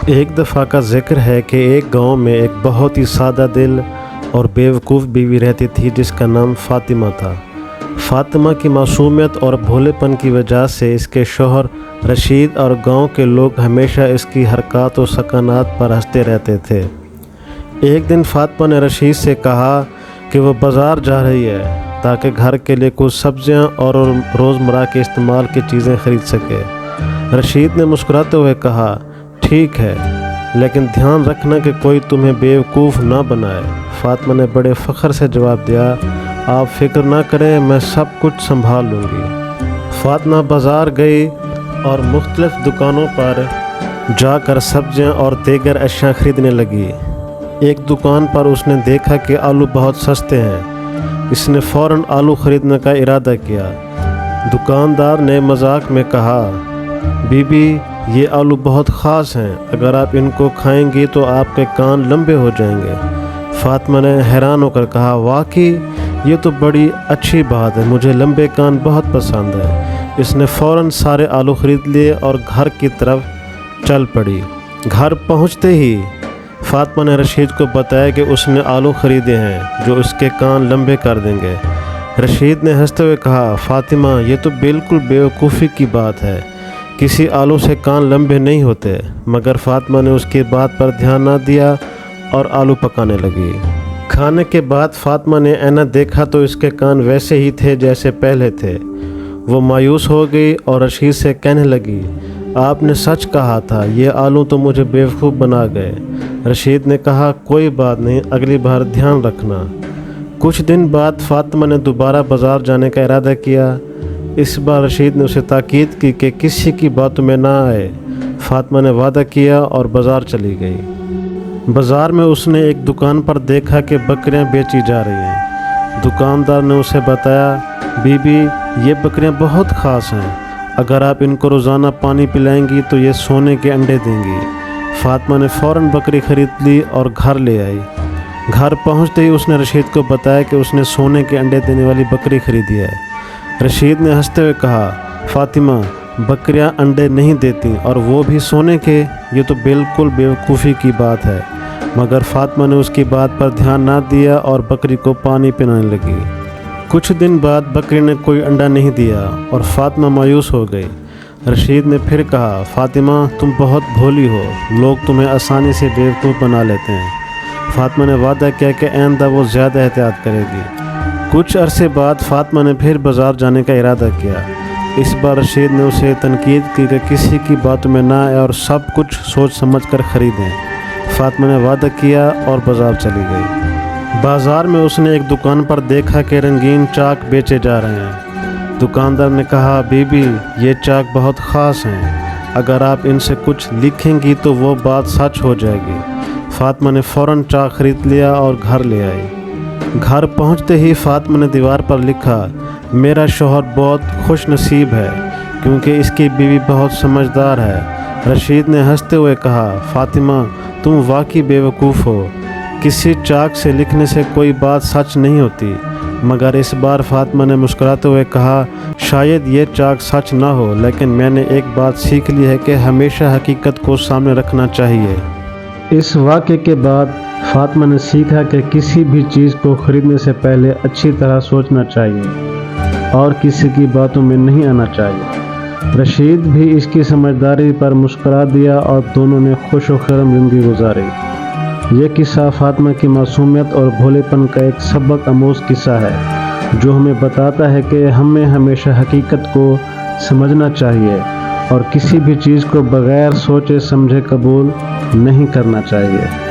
ایک دفعہ کا ذکر ہے کہ ایک گاؤں میں ایک بہت ہی سادہ دل اور بیوقوف بیوی رہتی تھی جس کا نام فاطمہ تھا۔ فاطمہ کی معصومیت اور بھولے پن کی وجہ سے اس کے شوہر رشید اور گاؤں کے لوگ ہمیشہ اس کی حرکات و سکنات پر ہنستے رہتے تھے۔ ایک دن فاطمہ نے رشید سے کہا کہ وہ بازار جا رہی ہے تاکہ گھر کے لیے کچھ سبزیاں اور روزمرہ کے استعمال کی چیزیں خرید سکے۔ رشید نے مسکراتے ہوئے کہا، ٹھیک ہے، لیکن دھیان رکھنا کہ کوئی تمہیں بیوقوف نہ بنائے۔ فاطمہ نے بڑے فخر سے جواب دیا، آپ فکر نہ کریں، میں سب کچھ سنبھال لوں گی۔ فاطمہ بازار گئی اور مختلف دکانوں پر جا کر سبزیاں اور دیگر اشیاء خریدنے لگی۔ ایک دکان پر اس نے دیکھا کہ آلو بہت سستے ہیں۔ اس نے فوراً آلو خریدنے کا ارادہ کیا۔ دکاندار نے مذاق میں کہا، بی بی، یہ آلو بہت خاص ہیں، اگر آپ ان کو کھائیں گی تو آپ کے کان لمبے ہو جائیں گے۔ فاطمہ نے حیران ہو کر کہا، واقعی یہ تو بڑی اچھی بات ہے، مجھے لمبے کان بہت پسند ہے۔ اس نے فوراً سارے آلو خرید لیے اور گھر کی طرف چل پڑی۔ گھر پہنچتے ہی فاطمہ نے رشید کو بتایا کہ اس نے آلو خریدے ہیں جو اس کے کان لمبے کر دیں گے۔ رشید نے ہنستے ہوئے کہا، فاطمہ، یہ تو بالکل بیوقوفی کی بات ہے، کسی آلو سے کان لمبے نہیں ہوتے۔ مگر فاطمہ نے اس کی بات پر دھیان نہ دیا اور آلو پکانے لگی۔ کھانے کے بعد فاطمہ نے آئینہ دیکھا تو اس کے کان ویسے ہی تھے جیسے پہلے تھے۔ وہ مایوس ہو گئی اور رشید سے کہنے لگی، آپ نے سچ کہا تھا، یہ آلو تو مجھے بیوقوف بنا گئے۔ رشید نے کہا، کوئی بات نہیں، اگلی بار دھیان رکھنا۔ کچھ دن بعد فاطمہ نے دوبارہ بازار جانے کا ارادہ کیا۔ اس بار رشید نے اسے تاکید کی کہ کسی کی باتوں میں نہ آئے۔ فاطمہ نے وعدہ کیا اور بازار چلی گئی۔ بازار میں اس نے ایک دکان پر دیکھا کہ بکریاں بیچی جا رہی ہیں۔ دکاندار نے اسے بتایا، بی بی، یہ بکریاں بہت خاص ہیں، اگر آپ ان کو روزانہ پانی پلائیں گی تو یہ سونے کے انڈے دیں گی۔ فاطمہ نے فوراً بکری خرید لی اور گھر لے آئی۔ گھر پہنچتے ہی اس نے رشید کو بتایا کہ اس نے سونے کے انڈے دینے والی بکری خریدی ہے۔ رشید نے ہنستے ہوئے کہا، فاطمہ، بکریاں انڈے نہیں دیتی اور وہ بھی سونے کے، یہ تو بالکل بیوقوفی کی بات ہے۔ مگر فاطمہ نے اس کی بات پر دھیان نہ دیا اور بکری کو پانی پلانے لگی۔ کچھ دن بعد بکری نے کوئی انڈا نہیں دیا اور فاطمہ مایوس ہو گئی۔ رشید نے پھر کہا، فاطمہ، تم بہت بھولی ہو، لوگ تمہیں آسانی سے بیوقوف بنا لیتے ہیں۔ فاطمہ نے وعدہ کیا کہ آئندہ وہ زیادہ احتیاط کرے گی۔ کچھ عرصے بعد فاطمہ نے پھر بازار جانے کا ارادہ کیا۔ اس بار رشید نے اسے تنقید کی کہ کسی کی باتوں میں نہ آئے اور سب کچھ سوچ سمجھ کر خریدیں۔ فاطمہ نے وعدہ کیا اور بازار چلی گئی۔ بازار میں اس نے ایک دکان پر دیکھا کہ رنگین چاک بیچے جا رہے ہیں۔ دکاندار نے کہا، بی بی، یہ چاک بہت خاص ہیں، اگر آپ ان سے کچھ لکھیں گی تو وہ بات سچ ہو جائے گی۔ فاطمہ نے فوراً چاک خرید لیا اور گھر لے آئی۔ گھر پہنچتے ہی فاطمہ نے دیوار پر لکھا، میرا شوہر بہت خوش نصیب ہے کیونکہ اس کی بیوی بہت سمجھدار ہے۔ رشید نے ہنستے ہوئے کہا، فاطمہ، تم واقعی بیوقوف ہو، کسی چاک سے لکھنے سے کوئی بات سچ نہیں ہوتی۔ مگر اس بار فاطمہ نے مسکراتے ہوئے کہا، شاید یہ چاک سچ نہ ہو، لیکن میں نے ایک بات سیکھ لی ہے کہ ہمیشہ حقیقت کو سامنے رکھنا چاہیے۔ اس واقعے کے بعد فاطمہ نے سیکھا کہ کسی بھی چیز کو خریدنے سے پہلے اچھی طرح سوچنا چاہیے اور کسی کی باتوں میں نہیں آنا چاہیے۔ رشید بھی اس کی سمجھداری پر مسکرا دیا اور دونوں نے خوش و خرم زندگی گزاری۔ یہ قصہ فاطمہ کی معصومیت اور بھولے پن کا ایک سبق آموز قصہ ہے جو ہمیں بتاتا ہے کہ ہمیں ہمیشہ حقیقت کو سمجھنا چاہیے اور کسی بھی چیز کو بغیر سوچے سمجھے قبول نہیں کرنا چاہیے۔